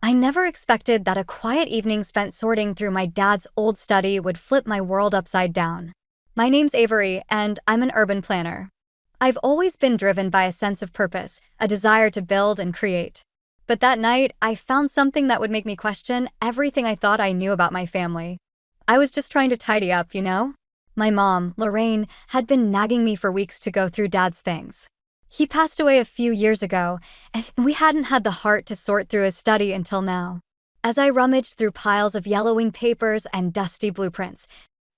I never expected that a quiet evening spent sorting through my dad's old study would flip my world upside down. My name's Avery, and I'm an urban planner. I've always been driven by a sense of purpose, a desire to build and create. But that night, I found something that would make me question everything I thought I knew about my family. I was just trying to tidy up, you know? My mom, Lorraine, had been nagging me for weeks to go through Dad's things. He passed away a few years ago, and we hadn't had the heart to sort through his study until now. As I rummaged through piles of yellowing papers and dusty blueprints,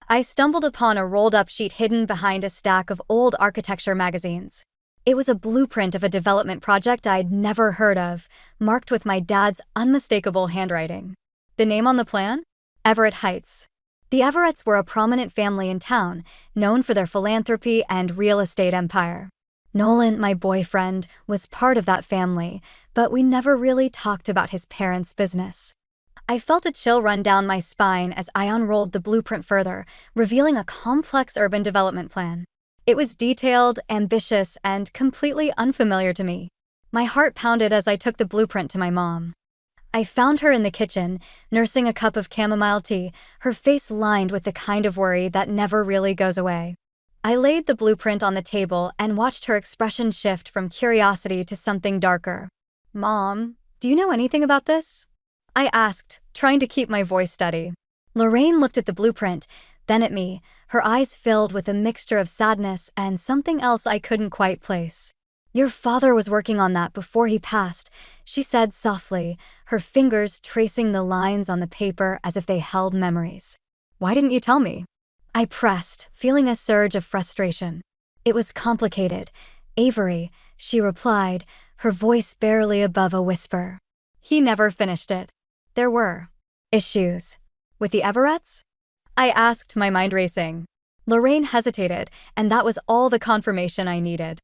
I stumbled upon a rolled-up sheet hidden behind a stack of old architecture magazines. It was a blueprint of a development project I'd never heard of, marked with my dad's unmistakable handwriting. The name on the plan? Everett Heights. The Everetts were a prominent family in town, known for their philanthropy and real estate empire. Nolan, my boyfriend, was part of that family, but we never really talked about his parents' business. I felt a chill run down my spine as I unrolled the blueprint further, revealing a complex urban development plan. It was detailed, ambitious, and completely unfamiliar to me. My heart pounded as I took the blueprint to my mom. I found her in the kitchen, nursing a cup of chamomile tea, her face lined with the kind of worry that never really goes away. I laid the blueprint on the table and watched her expression shift from curiosity to something darker. "Mom, do you know anything about this?" I asked, trying to keep my voice steady. Lorraine looked at the blueprint, then at me, her eyes filled with a mixture of sadness and something else I couldn't quite place. "Your father was working on that before he passed," she said softly, her fingers tracing the lines on the paper as if they held memories. "Why didn't you tell me?" I pressed, feeling a surge of frustration. "It was complicated, Avery," she replied, her voice barely above a whisper. He never finished it. There were issues. With the Everetts? I asked, my mind racing. Lorraine hesitated, and that was all the confirmation I needed.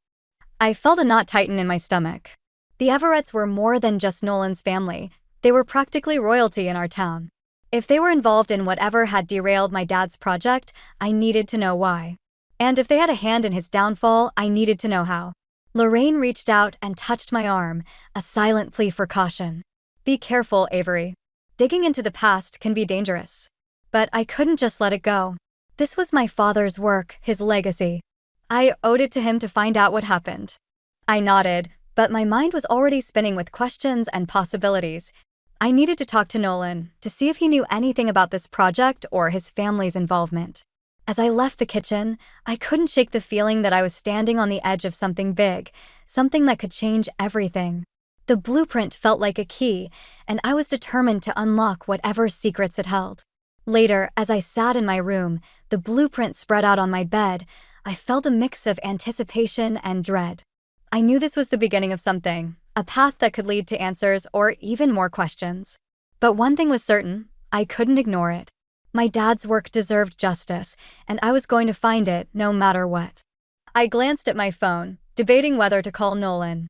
I felt a knot tighten in my stomach. The Everetts were more than just Nolan's family. They were practically royalty in our town. If they were involved in whatever had derailed my dad's project, I needed to know why. And if they had a hand in his downfall, I needed to know how. Lorraine reached out and touched my arm, a silent plea for caution. "Be careful, Avery. Digging into the past can be dangerous." But I couldn't just let it go. This was my father's work, his legacy. I owed it to him to find out what happened. I nodded, but my mind was already spinning with questions and possibilities. I needed to talk to Nolan to see if he knew anything about this project or his family's involvement. As I left the kitchen, I couldn't shake the feeling that I was standing on the edge of something big, something that could change everything. The blueprint felt like a key, and I was determined to unlock whatever secrets it held. Later, as I sat in my room, the blueprint spread out on my bed, I felt a mix of anticipation and dread. I knew this was the beginning of something, a path that could lead to answers or even more questions. But one thing was certain, I couldn't ignore it. My dad's work deserved justice, and I was going to find it no matter what. I glanced at my phone, debating whether to call Nolan.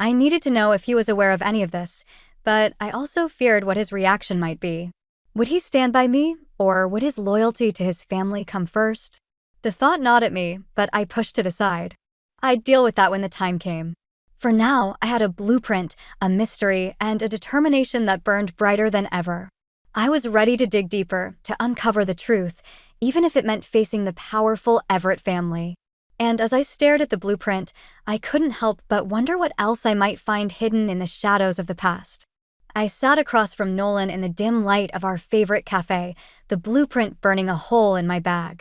I needed to know if he was aware of any of this, but I also feared what his reaction might be. Would he stand by me, or would his loyalty to his family come first? The thought gnawed at me, but I pushed it aside. I'd deal with that when the time came. For now, I had a blueprint, a mystery, and a determination that burned brighter than ever. I was ready to dig deeper, to uncover the truth, even if it meant facing the powerful Everett family. And as I stared at the blueprint, I couldn't help but wonder what else I might find hidden in the shadows of the past. I sat across from Nolan in the dim light of our favorite cafe, the blueprint burning a hole in my bag.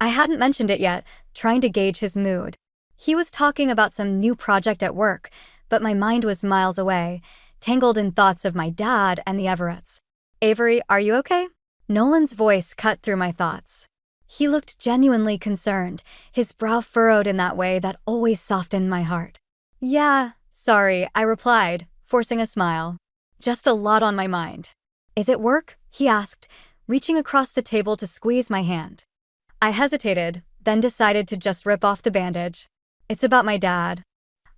I hadn't mentioned it yet, trying to gauge his mood. He was talking about some new project at work, but my mind was miles away, tangled in thoughts of my dad and the Everetts. "Avery, are you okay?" Nolan's voice cut through my thoughts. He looked genuinely concerned, his brow furrowed in that way that always softened my heart. "Yeah, sorry," I replied, forcing a smile. "Just a lot on my mind." "Is it work?" he asked, reaching across the table to squeeze my hand. I hesitated, then decided to just rip off the bandage. "It's about my dad.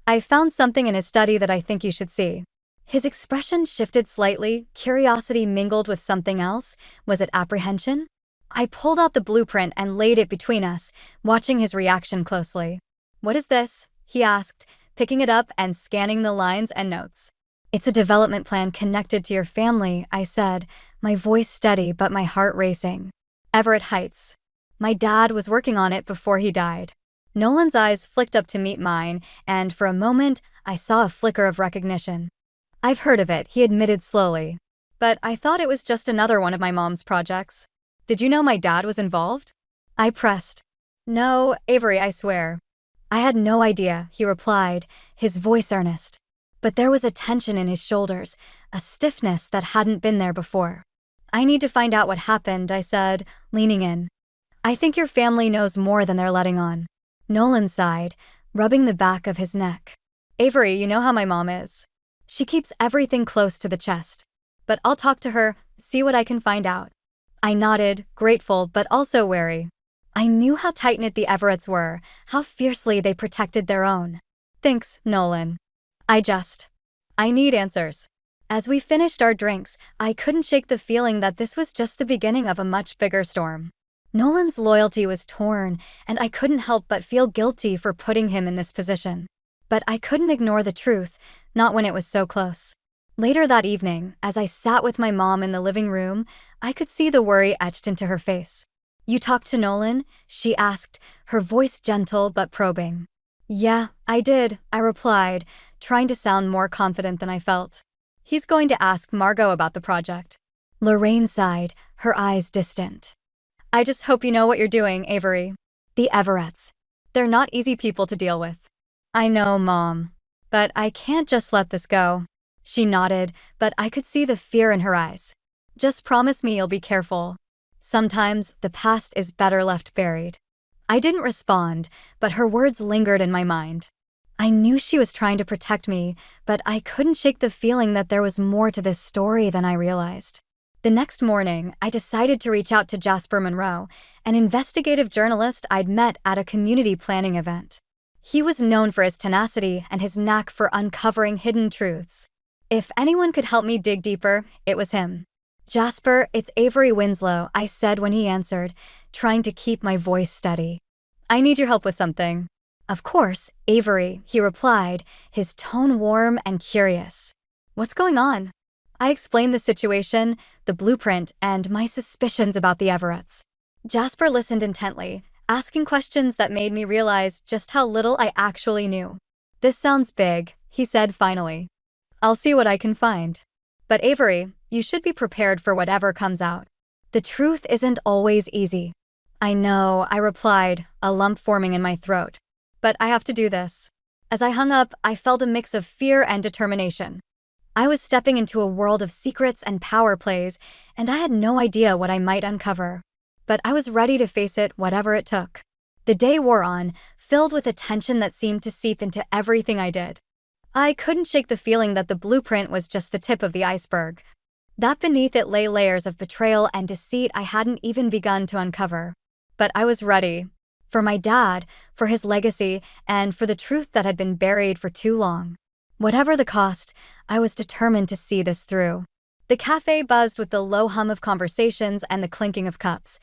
I found something in his study that I think you should see." His expression shifted slightly, curiosity mingled with something else. Was it apprehension? I pulled out the blueprint and laid it between us, watching his reaction closely. "What is this?" he asked, picking it up and scanning the lines and notes. It's a development plan connected to your family, I said, my voice steady but my heart racing. Everett Heights. My dad was working on it before he died. Nolan's eyes flicked up to meet mine, and for a moment, I saw a flicker of recognition. I've heard of it, he admitted slowly. But I thought it was just another one of my mom's projects. Did you know my dad was involved? I pressed. No, Avery, I swear. I had no idea, he replied, his voice earnest. But there was a tension in his shoulders, a stiffness that hadn't been there before. I need to find out what happened, I said, leaning in. I think your family knows more than they're letting on. Nolan sighed, rubbing the back of his neck. Avery, you know how my mom is. She keeps everything close to the chest. But I'll talk to her, see what I can find out. I nodded, grateful but also wary. I knew how tight-knit the Everetts were, how fiercely they protected their own. Thanks, Nolan. I need answers. As we finished our drinks, I couldn't shake the feeling that this was just the beginning of a much bigger storm. Nolan's loyalty was torn, and I couldn't help but feel guilty for putting him in this position. But I couldn't ignore the truth, not when it was so close. Later that evening, as I sat with my mom in the living room, I could see the worry etched into her face. You talked to Nolan? She asked, her voice gentle but probing. Yeah, I did, I replied, trying to sound more confident than I felt. He's going to ask Margot about the project. Lorraine sighed, her eyes distant. I just hope you know what you're doing, Avery. The Everetts. They're not easy people to deal with. I know, Mom. But I can't just let this go. She nodded, but I could see the fear in her eyes. Just promise me you'll be careful. Sometimes the past is better left buried. I didn't respond, but her words lingered in my mind. I knew she was trying to protect me, but I couldn't shake the feeling that there was more to this story than I realized. The next morning, I decided to reach out to Jasper Monroe, an investigative journalist I'd met at a community planning event. He was known for his tenacity and his knack for uncovering hidden truths. If anyone could help me dig deeper, it was him. Jasper, it's Avery Winslow, I said when he answered, trying to keep my voice steady. I need your help with something. Of course, Avery, he replied, his tone warm and curious. What's going on? I explained the situation, the blueprint, and my suspicions about the Everetts. Jasper listened intently, asking questions that made me realize just how little I actually knew. This sounds big, he said finally. I'll see what I can find. But Avery, you should be prepared for whatever comes out. The truth isn't always easy. I know, I replied, a lump forming in my throat. But I have to do this. As I hung up, I felt a mix of fear and determination. I was stepping into a world of secrets and power plays, and I had no idea what I might uncover. But I was ready to face it, whatever it took. The day wore on, filled with a tension that seemed to seep into everything I did. I couldn't shake the feeling that the blueprint was just the tip of the iceberg. That beneath it lay layers of betrayal and deceit I hadn't even begun to uncover. But I was ready. For my dad, for his legacy, and for the truth that had been buried for too long. Whatever the cost, I was determined to see this through. The cafe buzzed with the low hum of conversations and the clinking of cups.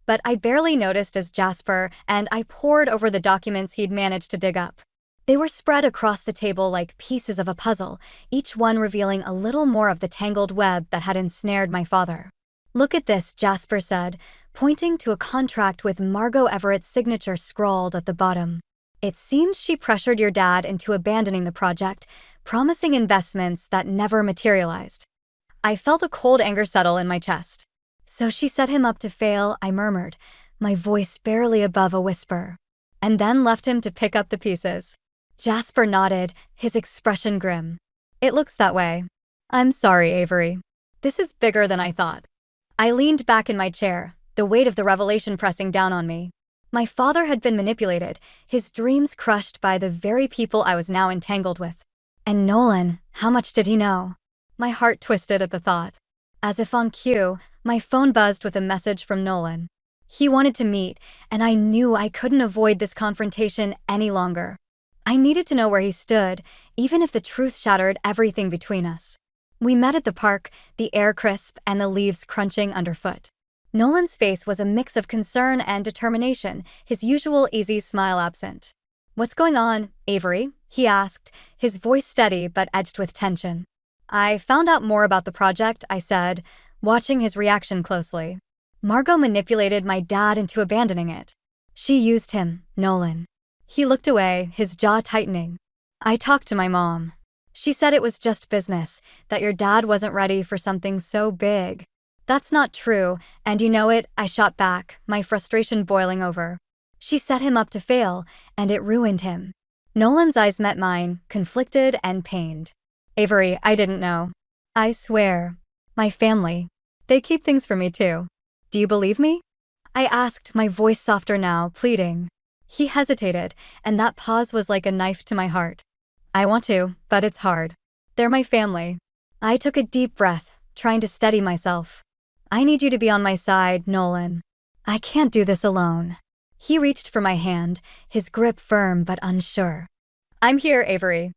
But I barely noticed as Jasper and I pored over the documents he'd managed to dig up. They were spread across the table like pieces of a puzzle, each one revealing a little more of the tangled web that had ensnared my father. Look at this, Jasper said, pointing to a contract with Margot Everett's signature scrawled at the bottom. It seems she pressured your dad into abandoning the project, promising investments that never materialized. I felt a cold anger settle in my chest. So she set him up to fail, I murmured, my voice barely above a whisper, and then left him to pick up the pieces. Jasper nodded, his expression grim. It looks that way. I'm sorry, Avery. This is bigger than I thought. I leaned back in my chair, the weight of the revelation pressing down on me. My father had been manipulated, his dreams crushed by the very people I was now entangled with. And Nolan, how much did he know? My heart twisted at the thought. As if on cue, my phone buzzed with a message from Nolan. He wanted to meet, and I knew I couldn't avoid this confrontation any longer. I needed to know where he stood, even if the truth shattered everything between us. We met at the park, the air crisp and the leaves crunching underfoot. Nolan's face was a mix of concern and determination, his usual easy smile absent. What's going on, Avery? He asked, his voice steady but edged with tension. I found out more about the project, I said, watching his reaction closely. Margot manipulated my dad into abandoning it. She used him, Nolan. He looked away, his jaw tightening. I talked to my mom. She said it was just business, that your dad wasn't ready for something so big. That's not true, and you know it, I shot back, my frustration boiling over. She set him up to fail, and it ruined him. Nolan's eyes met mine, conflicted and pained. Avery, I didn't know. I swear. My family. They keep things from me too. Do you believe me? I asked, my voice softer now, pleading. He hesitated, and that pause was like a knife to my heart. I want to, but it's hard. They're my family. I took a deep breath, trying to steady myself. I need you to be on my side, Nolan. I can't do this alone. He reached for my hand, his grip firm but unsure. I'm here, Avery.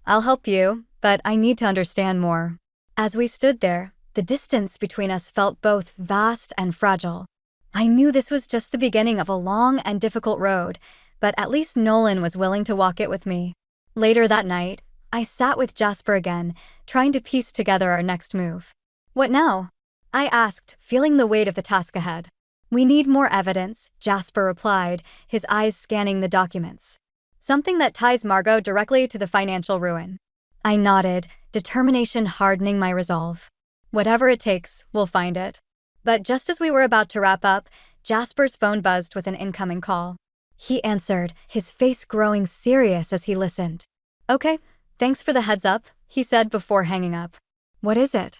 I'll help you, but I need to understand more. As we stood there, the distance between us felt both vast and fragile. I knew this was just the beginning of a long and difficult road, but at least Nolan was willing to walk it with me. Later that night, I sat with Jasper again, trying to piece together our next move. What now? I asked, feeling the weight of the task ahead. We need more evidence, Jasper replied, his eyes scanning the documents. Something that ties Margot directly to the financial ruin. I nodded, determination hardening my resolve. Whatever it takes, we'll find it. But just as we were about to wrap up, Jasper's phone buzzed with an incoming call. He answered, his face growing serious as he listened. Okay, thanks for the heads up, he said before hanging up. What is it?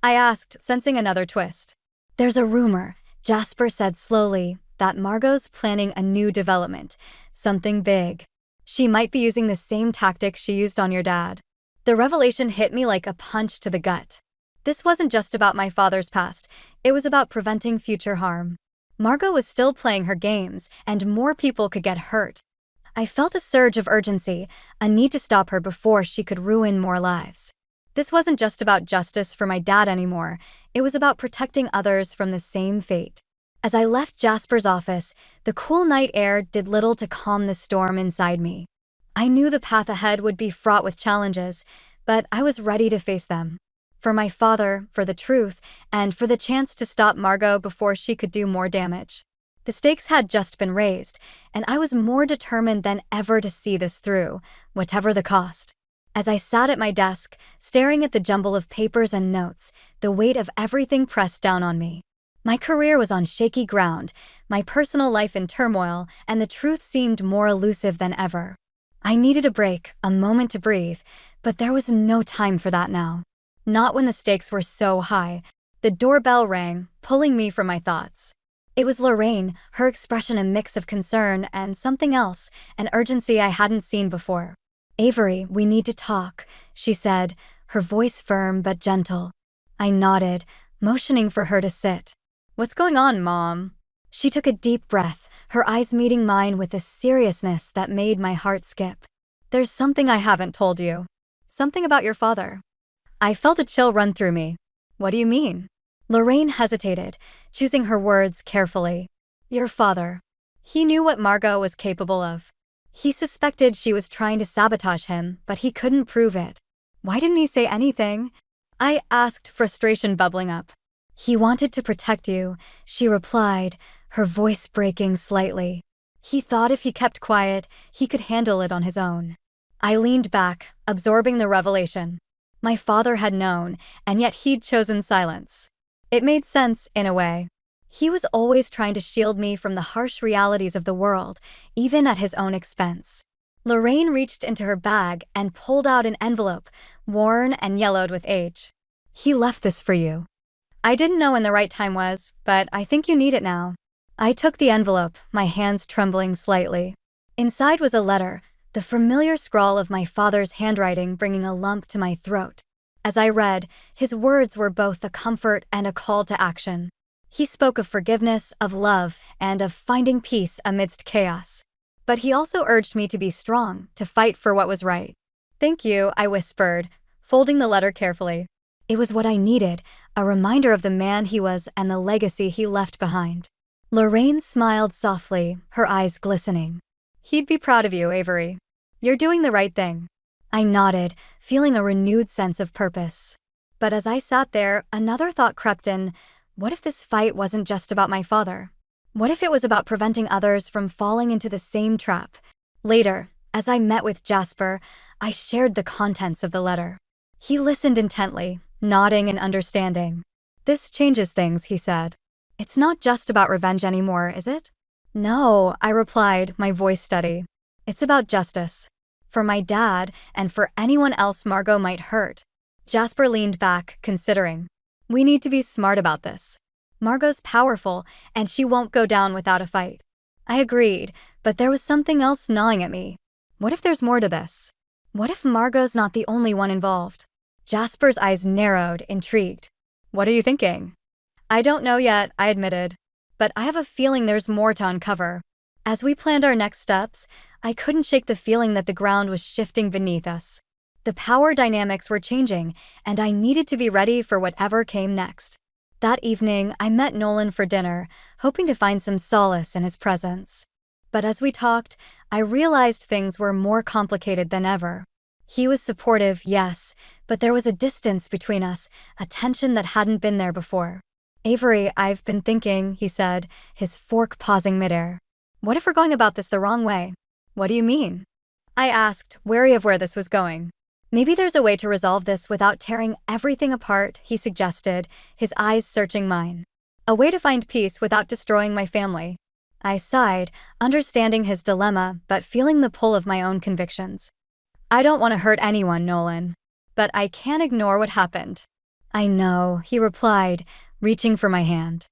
I asked, sensing another twist. There's a rumor, Jasper said slowly, that Margot's planning a new development, something big. She might be using the same tactics she used on your dad. The revelation hit me like a punch to the gut. This wasn't just about my father's past, it was about preventing future harm. Margot was still playing her games, and more people could get hurt. I felt a surge of urgency, a need to stop her before she could ruin more lives. This wasn't just about justice for my dad anymore, it was about protecting others from the same fate. As I left Jasper's office, the cool night air did little to calm the storm inside me. I knew the path ahead would be fraught with challenges, but I was ready to face them. For my father, for the truth, and for the chance to stop Margot before she could do more damage. The stakes had just been raised, and I was more determined than ever to see this through, whatever the cost. As I sat at my desk, staring at the jumble of papers and notes, the weight of everything pressed down on me. My career was on shaky ground, my personal life in turmoil, and the truth seemed more elusive than ever. I needed a break, a moment to breathe, but there was no time for that now. Not when the stakes were so high. The doorbell rang, pulling me from my thoughts. It was Lorraine, her expression a mix of concern and something else, an urgency I hadn't seen before. Avery, we need to talk, she said, her voice firm but gentle. I nodded, motioning for her to sit. What's going on, Mom? She took a deep breath, her eyes meeting mine with a seriousness that made my heart skip. There's something I haven't told you. Something about your father. I felt a chill run through me. What do you mean? Lorraine hesitated, choosing her words carefully. Your father. He knew what Margot was capable of. He suspected she was trying to sabotage him, but he couldn't prove it. Why didn't he say anything? I asked, frustration bubbling up. He wanted to protect you, she replied, her voice breaking slightly. He thought if he kept quiet, he could handle it on his own. I leaned back, absorbing the revelation. My father had known, and yet he'd chosen silence. It made sense, in a way. He was always trying to shield me from the harsh realities of the world, even at his own expense. Lorraine reached into her bag and pulled out an envelope, worn and yellowed with age. He left this for you. I didn't know when the right time was, but I think you need it now. I took the envelope, my hands trembling slightly. Inside was a letter, the familiar scrawl of my father's handwriting bringing a lump to my throat. As I read, his words were both a comfort and a call to action. He spoke of forgiveness, of love, and of finding peace amidst chaos. But he also urged me to be strong, to fight for what was right. Thank you, I whispered, folding the letter carefully. It was what I needed, a reminder of the man he was and the legacy he left behind. Lorraine smiled softly, her eyes glistening. He'd be proud of you, Avery. You're doing the right thing. I nodded, feeling a renewed sense of purpose. But as I sat there, another thought crept in. What if this fight wasn't just about my father? What if it was about preventing others from falling into the same trap? Later, as I met with Jasper, I shared the contents of the letter. He listened intently, nodding and understanding. "This changes things," he said. "It's not just about revenge anymore, is it?" "No," I replied, my voice steady. "It's about justice. For my dad, and for anyone else Margot might hurt." Jasper leaned back, considering. "We need to be smart about this. Margot's powerful, and she won't go down without a fight." I agreed, but there was something else gnawing at me. What if there's more to this? What if Margot's not the only one involved? Jasper's eyes narrowed, intrigued. "What are you thinking?" "I don't know yet," I admitted. "But I have a feeling there's more to uncover." As we planned our next steps, I couldn't shake the feeling that the ground was shifting beneath us. The power dynamics were changing, and I needed to be ready for whatever came next. That evening, I met Nolan for dinner, hoping to find some solace in his presence. But as we talked, I realized things were more complicated than ever. He was supportive, yes, but there was a distance between us, a tension that hadn't been there before. "Avery, I've been thinking," he said, his fork pausing midair. "What if we're going about this the wrong way?" "What do you mean?" I asked, wary of where this was going. "Maybe there's a way to resolve this without tearing everything apart," he suggested, his eyes searching mine. "A way to find peace without destroying my family." I sighed, understanding his dilemma but feeling the pull of my own convictions. "I don't want to hurt anyone, Nolan. But I can't ignore what happened." "I know," he replied, reaching for my hand.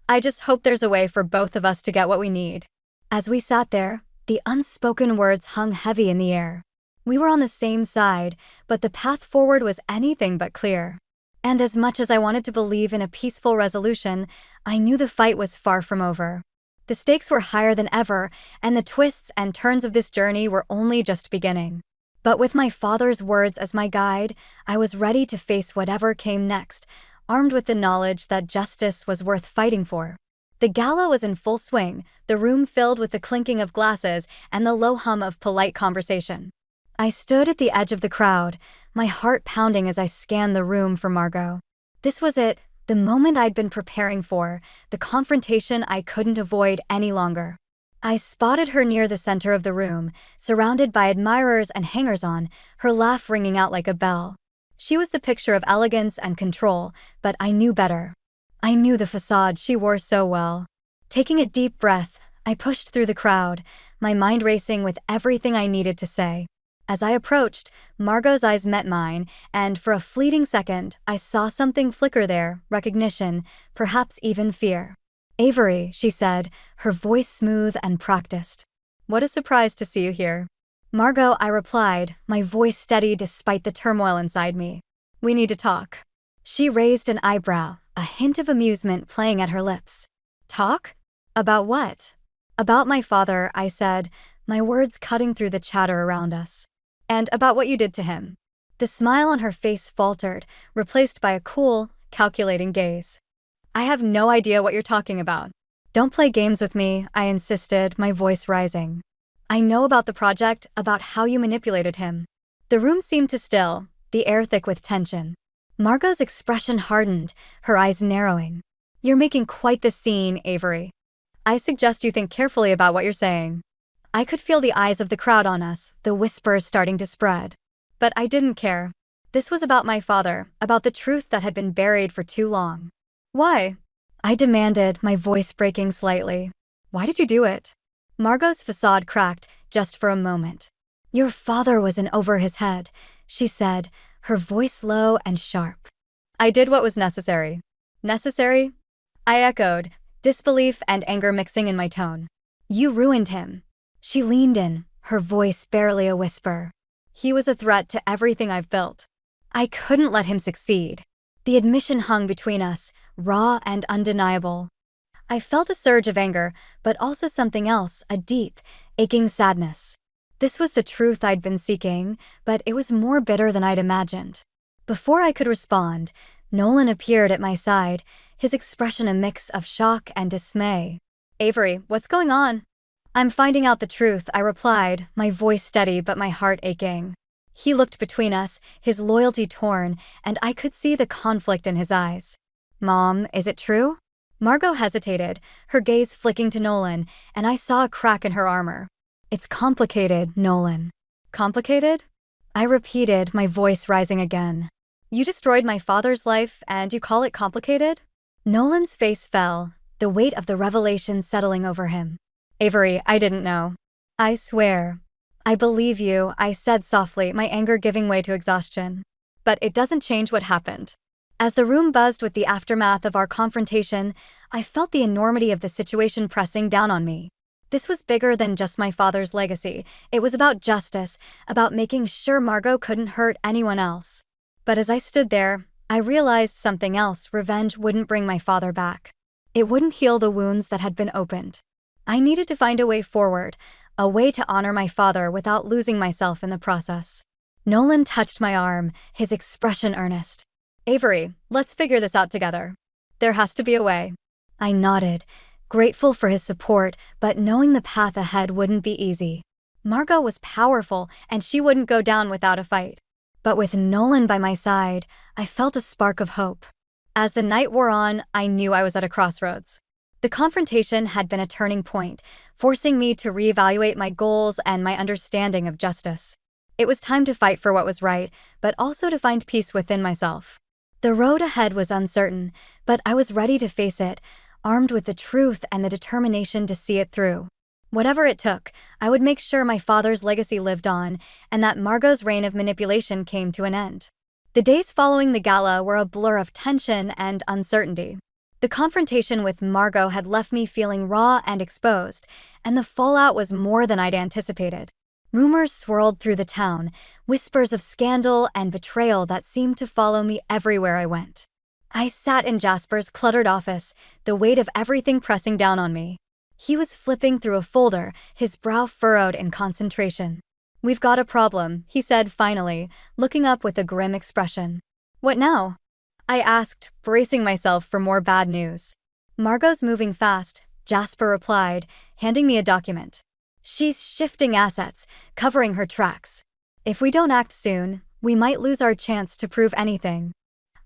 "I just hope there's a way for both of us to get what we need." As we sat there, the unspoken words hung heavy in the air. We were on the same side, but the path forward was anything but clear. And as much as I wanted to believe in a peaceful resolution, I knew the fight was far from over. The stakes were higher than ever, and the twists and turns of this journey were only just beginning. But with my father's words as my guide, I was ready to face whatever came next, armed with the knowledge that justice was worth fighting for. The gala was in full swing, the room filled with the clinking of glasses and the low hum of polite conversation. I stood at the edge of the crowd, my heart pounding as I scanned the room for Margot. This was it, the moment I'd been preparing for, the confrontation I couldn't avoid any longer. I spotted her near the center of the room, surrounded by admirers and hangers-on, her laugh ringing out like a bell. She was the picture of elegance and control, but I knew better. I knew the facade she wore so well. Taking a deep breath, I pushed through the crowd, my mind racing with everything I needed to say. As I approached, Margot's eyes met mine, and for a fleeting second, I saw something flicker there, recognition, perhaps even fear. "Avery," she said, her voice smooth and practiced. "What a surprise to see you here." "Margot," I replied, my voice steady despite the turmoil inside me. "We need to talk." She raised an eyebrow, a hint of amusement playing at her lips. "Talk? About what?" "About my father," I said, my words cutting through the chatter around us. "And about what you did to him." The smile on her face faltered, replaced by a cool, calculating gaze. "I have no idea what you're talking about." "Don't play games with me," I insisted, my voice rising. "I know about the project, about how you manipulated him." The room seemed to still, the air thick with tension. Margot's expression hardened, her eyes narrowing. "You're making quite the scene, Avery. I suggest you think carefully about what you're saying." I could feel the eyes of the crowd on us, the whispers starting to spread. But I didn't care. This was about my father, about the truth that had been buried for too long. "Why?" I demanded, my voice breaking slightly. "Why did you do it?" Margot's facade cracked, just for a moment. "Your father was in over his head," she said, her voice low and sharp. "I did what was necessary." "Necessary?" I echoed, disbelief and anger mixing in my tone. "You ruined him." She leaned in, her voice barely a whisper. "He was a threat to everything I've built. I couldn't let him succeed." The admission hung between us, raw and undeniable. I felt a surge of anger, but also something else, a deep, aching sadness. This was the truth I'd been seeking, but it was more bitter than I'd imagined. Before I could respond, Nolan appeared at my side, his expression a mix of shock and dismay. "Avery, what's going on?" "I'm finding out the truth," I replied, my voice steady but my heart aching. He looked between us, his loyalty torn, and I could see the conflict in his eyes. "Mom, is it true?" Margot hesitated, her gaze flicking to Nolan, and I saw a crack in her armor. "It's complicated, Nolan." "Complicated?" I repeated, my voice rising again. "You destroyed my father's life, and you call it complicated?" Nolan's face fell, the weight of the revelation settling over him. "Avery, I didn't know." "I swear." "I believe you," I said softly, my anger giving way to exhaustion. "But it doesn't change what happened." As the room buzzed with the aftermath of our confrontation, I felt the enormity of the situation pressing down on me. This was bigger than just my father's legacy. It was about justice, about making sure Margot couldn't hurt anyone else. But as I stood there, I realized something else. Revenge wouldn't bring my father back. It wouldn't heal the wounds that had been opened. I needed to find a way forward, a way to honor my father without losing myself in the process. Nolan touched my arm, his expression earnest. "Avery, let's figure this out together. There has to be a way." I nodded, grateful for his support, but knowing the path ahead wouldn't be easy. Margot was powerful, and she wouldn't go down without a fight. But with Nolan by my side, I felt a spark of hope. As the night wore on, I knew I was at a crossroads. The confrontation had been a turning point, forcing me to reevaluate my goals and my understanding of justice. It was time to fight for what was right, but also to find peace within myself. The road ahead was uncertain, but I was ready to face it, armed with the truth and the determination to see it through. Whatever it took, I would make sure my father's legacy lived on and that Margot's reign of manipulation came to an end. The days following the gala were a blur of tension and uncertainty. The confrontation with Margot had left me feeling raw and exposed, and the fallout was more than I'd anticipated. Rumors swirled through the town, whispers of scandal and betrayal that seemed to follow me everywhere I went. I sat in Jasper's cluttered office, the weight of everything pressing down on me. He was flipping through a folder, his brow furrowed in concentration. "We've got a problem," he said finally, looking up with a grim expression. "What now?" I asked, bracing myself for more bad news. "Margot's moving fast," Jasper replied, handing me a document. "She's shifting assets, covering her tracks. If we don't act soon, we might lose our chance to prove anything."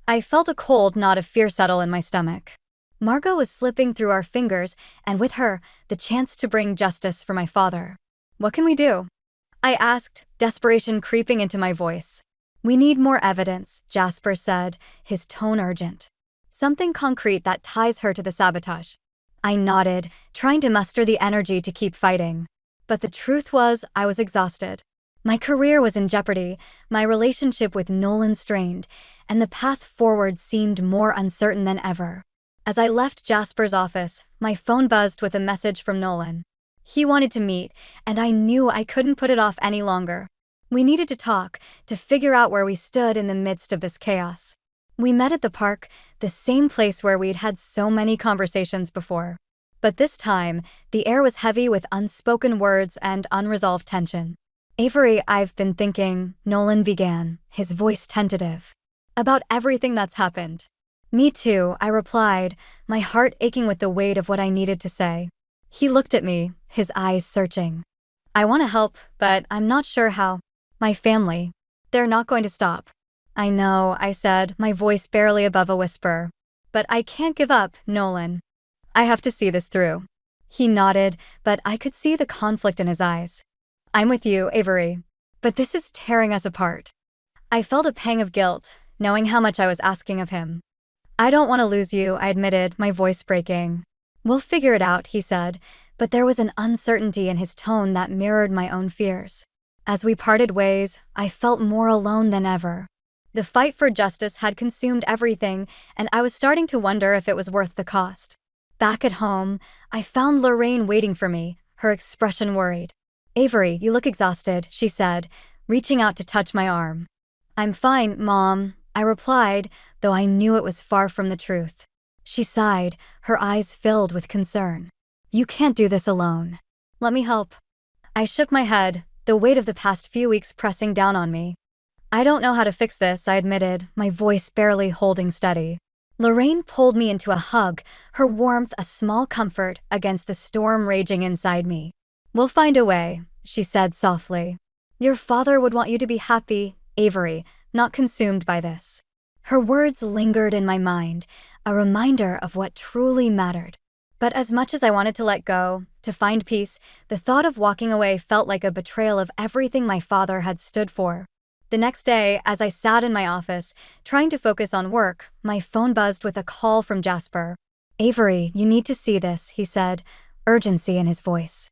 I felt a cold knot of fear settle in my stomach. Margot was slipping through our fingers, and with her, the chance to bring justice for my father. "What can we do?" I asked, desperation creeping into my voice. "We need more evidence," Jasper said, his tone urgent. "Something concrete that ties her to the sabotage." I nodded, trying to muster the energy to keep fighting. But the truth was, I was exhausted. My career was in jeopardy, my relationship with Nolan strained, and the path forward seemed more uncertain than ever. As I left Jasper's office, my phone buzzed with a message from Nolan. He wanted to meet, and I knew I couldn't put it off any longer. We needed to talk, to figure out where we stood in the midst of this chaos. We met at the park, the same place where we'd had so many conversations before. But this time, the air was heavy with unspoken words and unresolved tension. "Avery, I've been thinking," Nolan began, his voice tentative, "about everything that's happened." "Me too," I replied, my heart aching with the weight of what I needed to say. He looked at me, his eyes searching. "I want to help, but I'm not sure how. My family, they're not going to stop." "I know," I said, my voice barely above a whisper. "But I can't give up, Nolan. I have to see this through." He nodded, but I could see the conflict in his eyes. "I'm with you, Avery. But this is tearing us apart." I felt a pang of guilt, knowing how much I was asking of him. "I don't want to lose you," I admitted, my voice breaking. "We'll figure it out," he said, but there was an uncertainty in his tone that mirrored my own fears. As we parted ways, I felt more alone than ever. The fight for justice had consumed everything, and I was starting to wonder if it was worth the cost. Back at home, I found Lorraine waiting for me, her expression worried. "Avery, you look exhausted," she said, reaching out to touch my arm. "I'm fine, Mom," I replied, though I knew it was far from the truth. She sighed, her eyes filled with concern. "You can't do this alone. Let me help." I shook my head, the weight of the past few weeks pressing down on me. "I don't know how to fix this," I admitted, my voice barely holding steady. Lorraine pulled me into a hug, her warmth a small comfort against the storm raging inside me. "We'll find a way," she said softly. Your father would want you to be happy, Avery, not consumed by this. Her words lingered in my mind, a reminder of what truly mattered. But as much as I wanted to let go, to find peace, the thought of walking away felt like a betrayal of everything my father had stood for. The next day, as I sat in my office, trying to focus on work, my phone buzzed with a call from Jasper. "Avery, you need to see this," he said, urgency in his voice.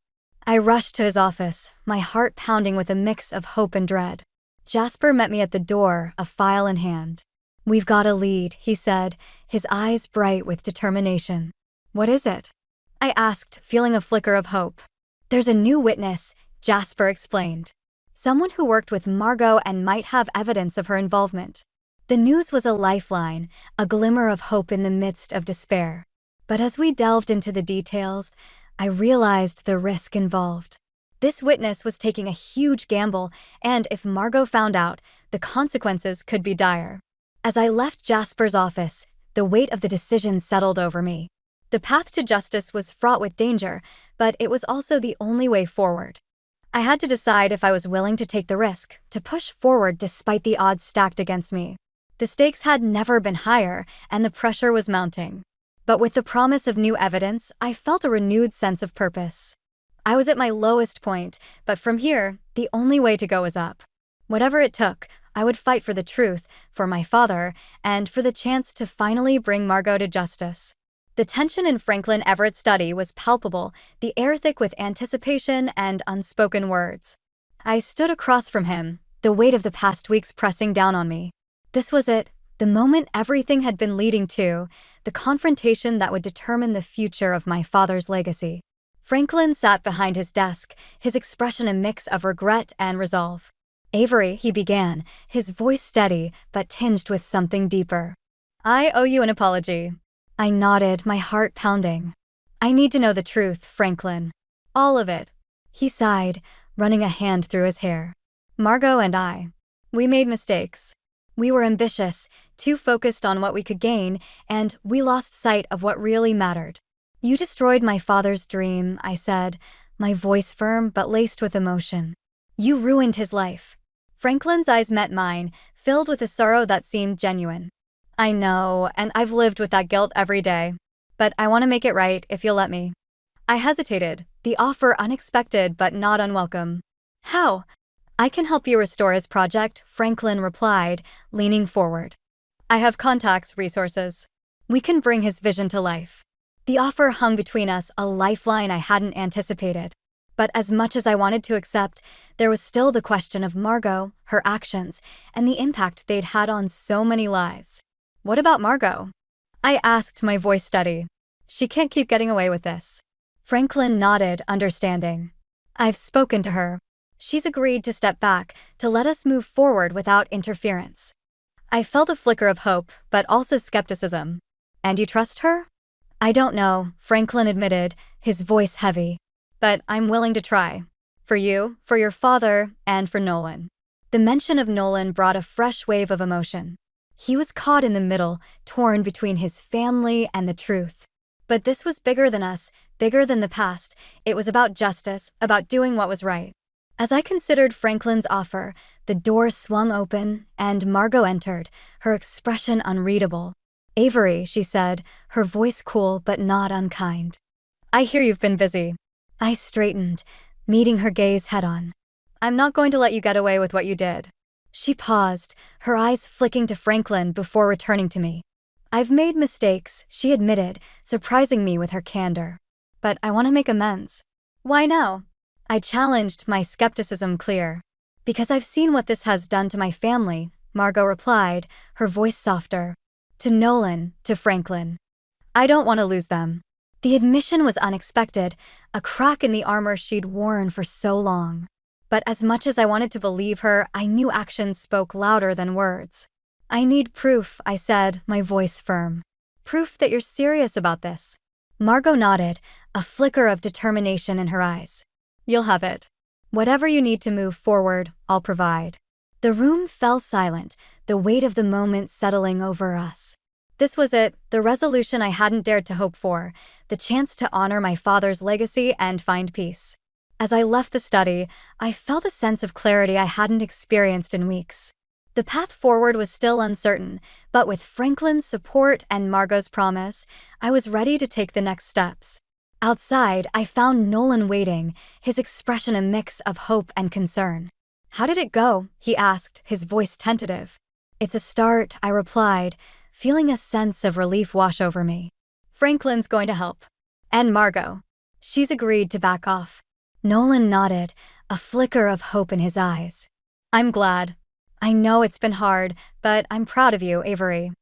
I rushed to his office, my heart pounding with a mix of hope and dread. Jasper met me at the door, a file in hand. "We've got a lead," he said, his eyes bright with determination. "What is it?" I asked, feeling a flicker of hope. "There's a new witness," Jasper explained. "Someone who worked with Margot and might have evidence of her involvement." The news was a lifeline, a glimmer of hope in the midst of despair. But as we delved into the details, I realized the risk involved. This witness was taking a huge gamble, and if Margot found out, the consequences could be dire. As I left Jasper's office, the weight of the decision settled over me. The path to justice was fraught with danger, but it was also the only way forward. I had to decide if I was willing to take the risk, to push forward despite the odds stacked against me. The stakes had never been higher, and the pressure was mounting. But with the promise of new evidence, I felt a renewed sense of purpose. I was at my lowest point, but from here, the only way to go was up. Whatever it took, I would fight for the truth, for my father, and for the chance to finally bring Margot to justice. The tension in Franklin Everett's study was palpable, the air thick with anticipation and unspoken words. I stood across from him, the weight of the past weeks pressing down on me. This was it, the moment everything had been leading to, the confrontation that would determine the future of my father's legacy. Franklin sat behind his desk, his expression a mix of regret and resolve. "Avery," he began, his voice steady but tinged with something deeper. "I owe you an apology." I nodded, my heart pounding. "I need to know the truth, Franklin. All of it." He sighed, running a hand through his hair. "Margot and I, we made mistakes. We were ambitious, too focused on what we could gain, and we lost sight of what really mattered. You destroyed my father's dream," I said, my voice firm but laced with emotion. "You ruined his life." Franklin's eyes met mine, filled with a sorrow that seemed genuine. "I know, and I've lived with that guilt every day. But I want to make it right, if you'll let me." I hesitated, the offer unexpected but not unwelcome. "How?" "I can help you restore his project," Franklin replied, leaning forward. "I have contacts, resources. We can bring his vision to life." The offer hung between us, a lifeline I hadn't anticipated. But as much as I wanted to accept, there was still the question of Margot, her actions, and the impact they'd had on so many lives. "What about Margot?" I asked, my voice steady. "She can't keep getting away with this." Franklin nodded, understanding. "I've spoken to her. She's agreed to step back, to let us move forward without interference." I felt a flicker of hope, but also skepticism. "And you trust her?" "I don't know," Franklin admitted, his voice heavy. "But I'm willing to try. For you, for your father, and for Nolan." The mention of Nolan brought a fresh wave of emotion. He was caught in the middle, torn between his family and the truth. But this was bigger than us, bigger than the past. It was about justice, about doing what was right. As I considered Franklin's offer, the door swung open, and Margot entered, her expression unreadable. "Avery," she said, her voice cool but not unkind. "I hear you've been busy." I straightened, meeting her gaze head-on. "I'm not going to let you get away with what you did." She paused, her eyes flicking to Franklin before returning to me. "I've made mistakes," she admitted, surprising me with her candor. "But I want to make amends." "Why now?" I challenged, my skepticism clear. "Because I've seen what this has done to my family," Margot replied, her voice softer. "To Nolan, to Franklin. I don't want to lose them." The admission was unexpected, a crack in the armor she'd worn for so long. But as much as I wanted to believe her, I knew actions spoke louder than words. "I need proof," I said, my voice firm. "Proof that you're serious about this." Margot nodded, a flicker of determination in her eyes. "You'll have it. Whatever you need to move forward, I'll provide." The room fell silent, the weight of the moment settling over us. This was it, the resolution I hadn't dared to hope for, the chance to honor my father's legacy and find peace. As I left the study, I felt a sense of clarity I hadn't experienced in weeks. The path forward was still uncertain, but with Franklin's support and Margot's promise, I was ready to take the next steps. Outside, I found Nolan waiting, his expression a mix of hope and concern. "How did it go?" he asked, his voice tentative. "It's a start," I replied, feeling a sense of relief wash over me. "Franklin's going to help. And Margot. She's agreed to back off." Nolan nodded, a flicker of hope in his eyes. "I'm glad. I know it's been hard, but I'm proud of you, Avery."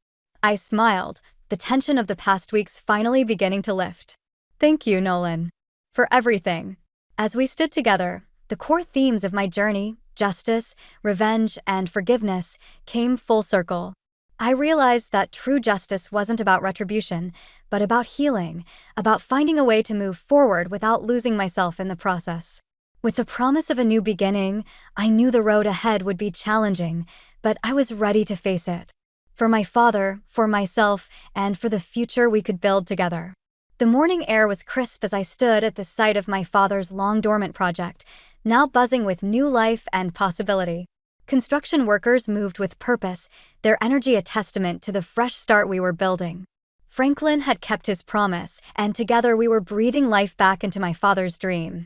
I smiled, the tension of the past weeks finally beginning to lift. "Thank you, Nolan, for everything." As we stood together, the core themes of my journey, justice, revenge, and forgiveness, came full circle. I realized that true justice wasn't about retribution, but about healing, about finding a way to move forward without losing myself in the process. With the promise of a new beginning, I knew the road ahead would be challenging, but I was ready to face it. For my father, for myself, and for the future we could build together. The morning air was crisp as I stood at the site of my father's long-dormant project, now buzzing with new life and possibility. Construction workers moved with purpose, their energy a testament to the fresh start we were building. Franklin had kept his promise, and together we were breathing life back into my father's dream.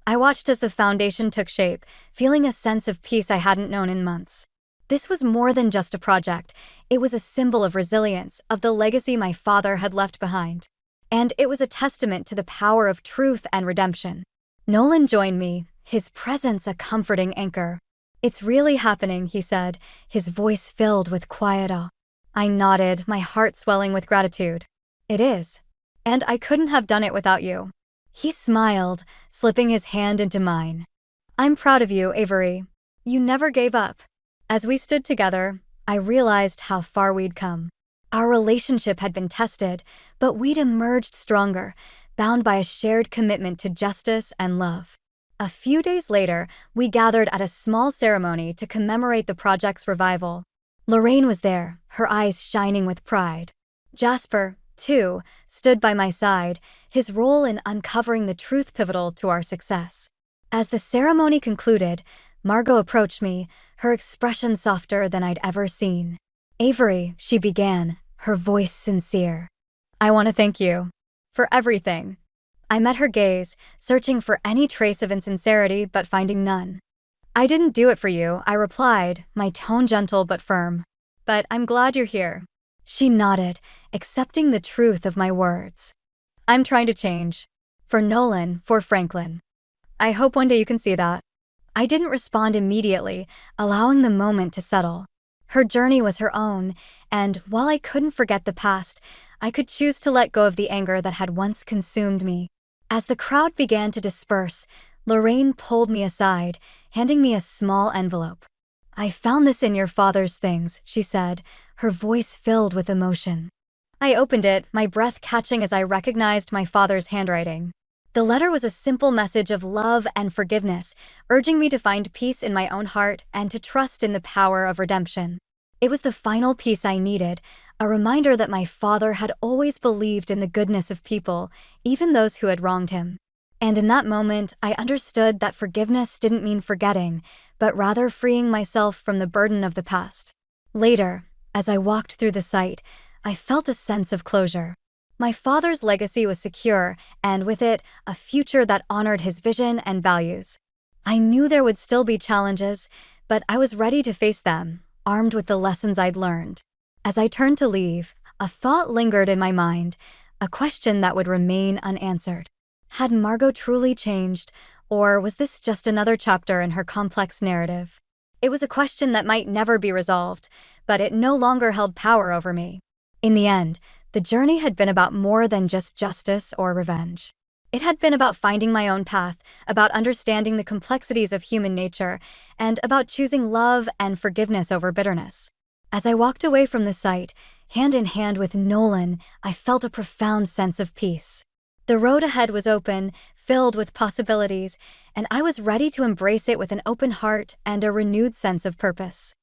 I watched as the foundation took shape, feeling a sense of peace I hadn't known in months. This was more than just a project. It was a symbol of resilience, of the legacy my father had left behind. And it was a testament to the power of truth and redemption. Nolan joined me, his presence a comforting anchor. "It's really happening," he said, his voice filled with quiet awe. I nodded, my heart swelling with gratitude. "It is. And I couldn't have done it without you." He smiled, slipping his hand into mine. "I'm proud of you, Avery. You never gave up." As we stood together, I realized how far we'd come. Our relationship had been tested, but we'd emerged stronger, bound by a shared commitment to justice and love. A few days later, we gathered at a small ceremony to commemorate the project's revival. Lorraine was there, her eyes shining with pride. Jasper, too, stood by my side, his role in uncovering the truth pivotal to our success. As the ceremony concluded, Margot approached me, her expression softer than I'd ever seen. "Avery," she began, her voice sincere. "I want to thank you for everything." I met her gaze, searching for any trace of insincerity but finding none. "I didn't do it for you," I replied, my tone gentle but firm. "But I'm glad you're here." She nodded, accepting the truth of my words. "I'm trying to change. For Nolan, for Franklin. I hope one day you can see that." I didn't respond immediately, allowing the moment to settle. Her journey was her own, and while I couldn't forget the past, I could choose to let go of the anger that had once consumed me. As the crowd began to disperse, Lorraine pulled me aside, handing me a small envelope. "I found this in your father's things," she said, her voice filled with emotion. I opened it, my breath catching as I recognized my father's handwriting. The letter was a simple message of love and forgiveness, urging me to find peace in my own heart and to trust in the power of redemption. It was the final piece I needed, a reminder that my father had always believed in the goodness of people, even those who had wronged him. And in that moment, I understood that forgiveness didn't mean forgetting, but rather freeing myself from the burden of the past. Later, as I walked through the site, I felt a sense of closure. My father's legacy was secure, and with it, a future that honored his vision and values. I knew there would still be challenges, but I was ready to face them, armed with the lessons I'd learned. As I turned to leave, a thought lingered in my mind, a question that would remain unanswered. Had Margot truly changed, or was this just another chapter in her complex narrative? It was a question that might never be resolved, but it no longer held power over me. In the end, the journey had been about more than just justice or revenge. It had been about finding my own path, about understanding the complexities of human nature, and about choosing love and forgiveness over bitterness. As I walked away from the site, hand in hand with Nolan, I felt a profound sense of peace. The road ahead was open, filled with possibilities, and I was ready to embrace it with an open heart and a renewed sense of purpose.